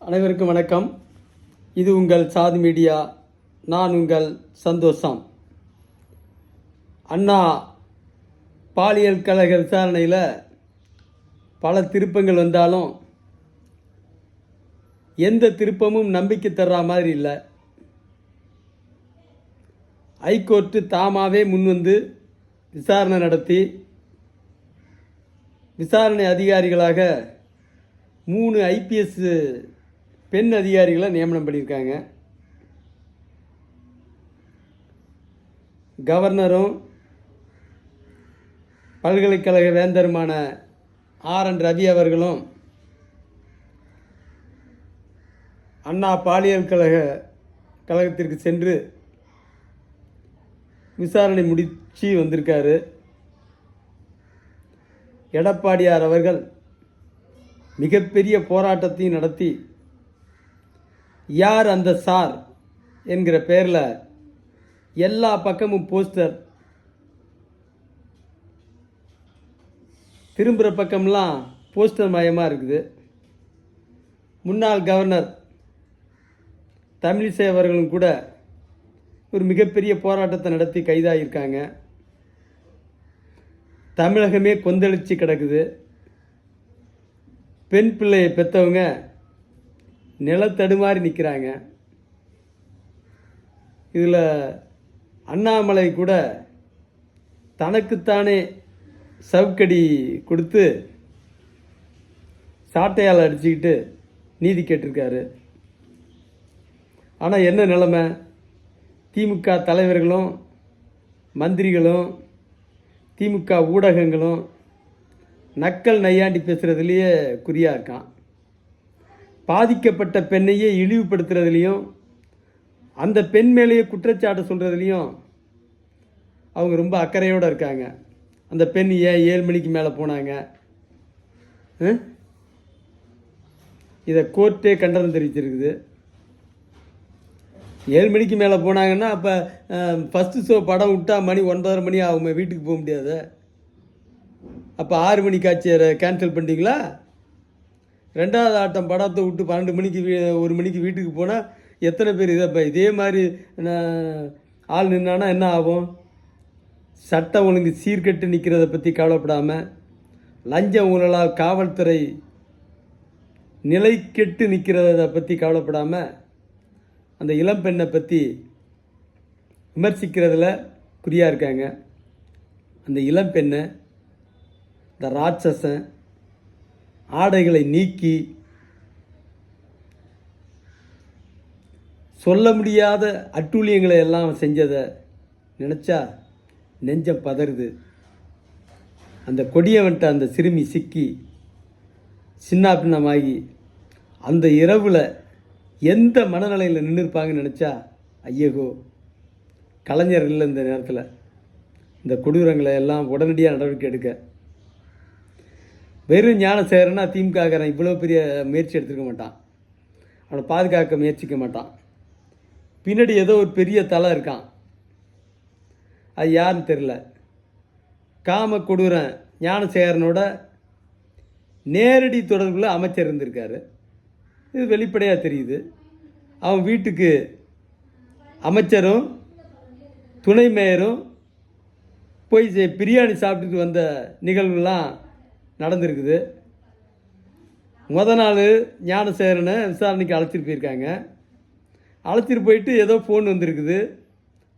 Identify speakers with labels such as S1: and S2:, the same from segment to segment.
S1: அனைவருக்கும் வணக்கம். இது உங்கள் சாது மீடியா. நான் உங்கள் சந்தோஷம். அண்ணா பாலியல் கழக விசாரணையில் பல திருப்பங்கள் வந்தாலும் எந்த திருப்பமும் நம்பிக்கை தர்ற மாதிரி இல்லை. ஹைகோர்ட்டு தாமாகவே முன்வந்து விசாரணை நடத்தி விசாரணை அதிகாரிகளாக 3 ஐபிஎஸ் பெண் அதிகாரிகளை நியமனம் பண்ணியிருக்காங்க. கவர்னரும் பல்கலைக்கழக வேந்தருமான RN ரவி அவர்களும் அண்ணா பாலியல் கழகத்திற்கு சென்று விசாரணை முடிச்சு வந்திருக்காரு. எடப்பாடியார் அவர்கள் மிகப்பெரிய போராட்டத்தையும் நடத்தி யார் அந்த சார் என்கிற பேரில் எல்லா பக்கமும் போஸ்டர், திரும்புகிற பக்கம்லாம் போஸ்டர் மயமாக இருக்குது. முன்னாள் கவர்னர் தமிழிசை அவர்களும் கூட ஒரு மிகப்பெரிய போராட்டத்தை நடத்தி கைதாகியிருக்காங்க. தமிழகமே கொந்தளிச்சு கிடக்குது. பெண் பிள்ளையை பெற்றவங்க நிலத்தடுமாறி நிற்கிறாங்க. இதில் அண்ணாமலை கூட தனக்குத்தானே சவுக்கடி கொடுத்து சாட்டையால் அடிச்சுக்கிட்டு நீதி கேட்டிருக்காரு. ஆனால் என்ன நிலைமை? திமுக தலைவர்களும் மந்திரிகளும் திமுக ஊடகங்களும் நக்கல் நையாண்டி பேசுகிறதுலையே குறியாக இருக்கான். பாதிக்கப்பட்ட பெண்ணையே இழிவுபடுத்துறதுலையும் அந்த பெண் மேலேயே குற்றச்சாட்டு சொல்கிறதுலையும் அவங்க ரொம்ப அக்கறையோடு இருக்காங்க. அந்த பெண் ஏன் 7 மணிக்கு மேலே போனாங்க? இதை கோர்ட்டே கண்டனம் தெரிவிச்சிருக்குது. 7 மணிக்கு மேலே போனாங்கன்னா அப்போ ஃபஸ்ட்டு ஷோ படம் விட்டால் மணி 9:30 மணி ஆகுமே, வீட்டுக்கு போக முடியாது. அப்போ 6 மணிக்காச்சு கேன்சல் பண்ணிட்டீங்களா? 2வது ஆட்டம் படத்தை விட்டு 12 மணிக்கு 1 மணிக்கு வீட்டுக்கு போனால் எத்தனை பேர் இதே மாதிரி ஆள் நின்னானா என்ன ஆகும்? சட்டம் ஒழுங்கு சீர்கெட்டு நிற்கிறத பற்றி கவலைப்படாமல், லஞ்ச ஊழலால் காவல்துறை நிலை கெட்டு நிற்கிறத பற்றி கவலைப்படாமல், அந்த இளம்பெண்ணை பற்றி விமர்சிக்கிறதுல குறியாக இருக்காங்க. அந்த இளம்பெண்ணை இந்த ராட்சசன் ஆடைகளை நீக்கி சொல்ல முடியாத அட்டூழியங்களை எல்லாம் செஞ்சதை நினச்சா நெஞ்சம் பதறுது. அந்த கொடியவன்ட்ட அந்த சிறுமி சிக்கி சின்னாபின்னமாகி அந்த இரவில் எந்த மனநிலையில் நின்றுருப்பாங்கன்னு நினச்சா ஐயகோ. கலைஞர் இல்லை இந்த நேரத்தில் இந்த கொடூரங்களை எல்லாம் உடனடியாக நடவடிக்கை எடுக்க. வெறும் ஞானசேகரனா திமுககாரன் இவ்வளோ பெரிய முயற்சி எடுத்துருக்க மாட்டான். அவனை பாதுகாக்க முயற்சிக்க மாட்டான். பின்னாடி ஏதோ ஒரு பெரிய தலை இருக்கான். அது யாருன்னு தெரில. காம கொடூரன் ஞானசேகரனோட நேரடி தொடர்பில் அமைச்சர் இருந்திருக்காரு. இது வெளிப்படையாக தெரியுது. அவன் வீட்டுக்கு அமைச்சரும் துணை மேயரும் போய் பிரியாணி சாப்பிட்டுட்டு வந்த நிகழ்வுலாம் நடந்திருக்குது. நாள் ஞானசேகரனை விசாரணைக்கு அழைச்சிட்டு போயிருக்காங்க. அழைச்சிட்டு போயிட்டு ஏதோ ஃபோன் வந்திருக்குது.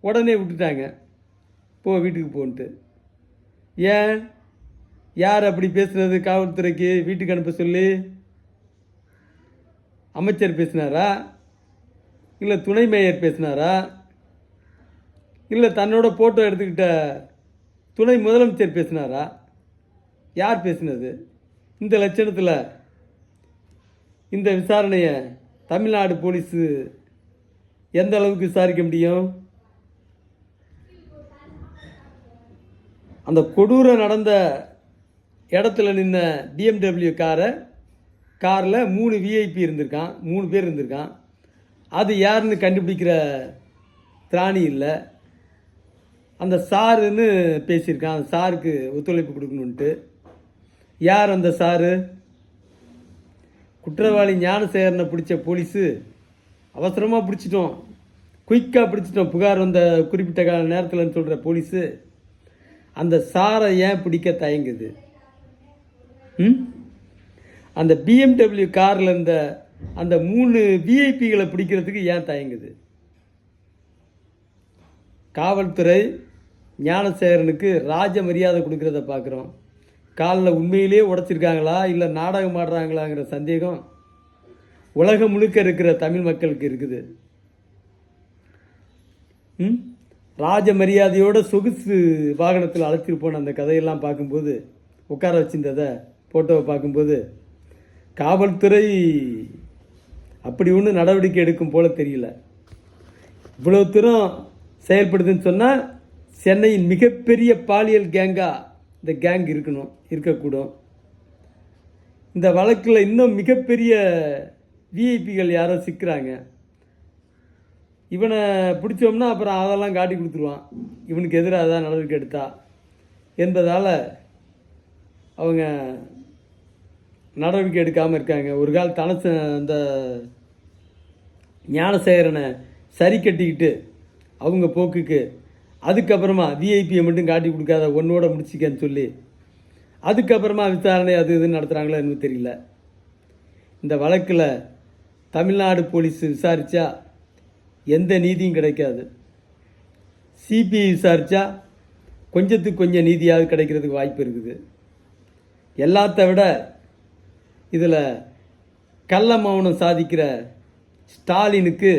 S1: உடனே விட்டுட்டாங்க, போ வீட்டுக்கு போன்ட்டு. ஏன்? யார் அப்படி பேசுனது? காவல்துறைக்கு வீட்டுக்கு அனுப்ப சொல்லி அமைச்சர் பேசினாரா? இல்லை துணை மேயர் பேசினாரா? இல்லை தன்னோட ஃபோட்டோ எடுத்துக்கிட்ட துணை முதலமைச்சர் பேசினாரா? யார் பேசினது? இந்த லட்சணத்தில் இந்த விசாரணையை தமிழ்நாடு போலீஸு எந்த அளவுக்கு விசாரிக்க முடியும்? அந்த கொடூரம் நடந்த இடத்துல நின்ன BMW காரில் 3 விஐபி இருந்திருக்கான், 3 பேர் இருந்திருக்கான். அது யாருன்னு கண்டுபிடிக்கிற திராணி இல்லை. அந்த சாருன்னு பேசியிருக்கான். அந்த சாருக்கு ஒத்துழைப்பு கொடுக்கணுன்ட்டு. யார் அந்த சாரு? குற்றவாளி ஞானசேகரனை பிடிச்ச போலீஸு அவசரமாக பிடிச்சிட்டோம், குயிக்காக பிடிச்சிட்டோம், புகார் வந்த குறிப்பிட்ட கால நேரத்தில்னு சொல்கிற போலீஸு அந்த சாரை ஏன் பிடிக்க தயங்குது? அந்த BMW காரில் இருந்த அந்த 3 விஐபிகளை பிடிக்கிறதுக்கு ஏன் தயங்குது? காவல்துறை ஞானசேகரனுக்கு ராஜ மரியாதை கொடுக்கறத பார்க்குறோம். காலில் உண்மையிலே உடைச்சிருக்காங்களா இல்லை நாடகம் ஆடுறாங்களாங்கிற சந்தேகம் உலகம் முழுக்க இருக்கிற தமிழ் மக்களுக்கு இருக்குது. ராஜ மரியாதையோட சொகுசு வாகனத்தில் அழைச்சிட்டு போன அந்த கதையெல்லாம் பார்க்கும்போது, உட்கார வச்சிருந்ததை ஃபோட்டோவை பார்க்கும்போது காவல்துறை அப்படி ஒன்றும் நடவடிக்கை எடுக்கும் போல தெரியல. இவ்வளோ தூரம் செயல்படுதுன்னு சொன்னால் சென்னையின் மிகப்பெரிய பாலியல் கேங்காக இந்த கேங் இருக்கக்கூடும். இந்த வழக்கில் இன்னும் மிகப்பெரிய விஐபிகள் யாரோ சிக்கிறாங்க. இவனை பிடிச்சோம்னா அப்புறம் அதெல்லாம் காட்டி கொடுத்துருவான், இவனுக்கு எதிராக தான் நடவடிக்கை எடுத்தா என்பதால் அவங்க நடவடிக்கை எடுக்காமல் இருக்காங்க. ஒரு கால் அந்த ஞானசேகரனை சரி கட்டிக்கிட்டு அவங்க போக்குக்கு அதுக்கப்புறமா விஐபியை மட்டும் காட்டி கொடுக்காத ஒன்னோட முடிச்சிக்கன்னு சொல்லி அதுக்கப்புறமா விசாரணை அது இதுன்னு நடத்துகிறாங்களோ என்னன்னு தெரியல. இந்த வழக்கில் தமிழ்நாடு போலீஸ் விசாரித்தா எந்த நீதியும் கிடைக்காது. சிபிஐ விசாரித்தா கொஞ்சத்துக்கு கொஞ்சம் நீதியாவது கிடைக்கிறதுக்கு வாய்ப்பு இருக்குது. எல்லாத்த விட இதில் கள்ள மௌனம் சாதிக்கிற ஸ்டாலினுக்கு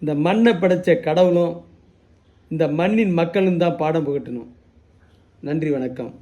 S1: இந்த மண்ணை படைத்த கடவுளும் இந்த மண்ணின் மக்களும் தான் பாடம் புகட்டணும். நன்றி, வணக்கம்.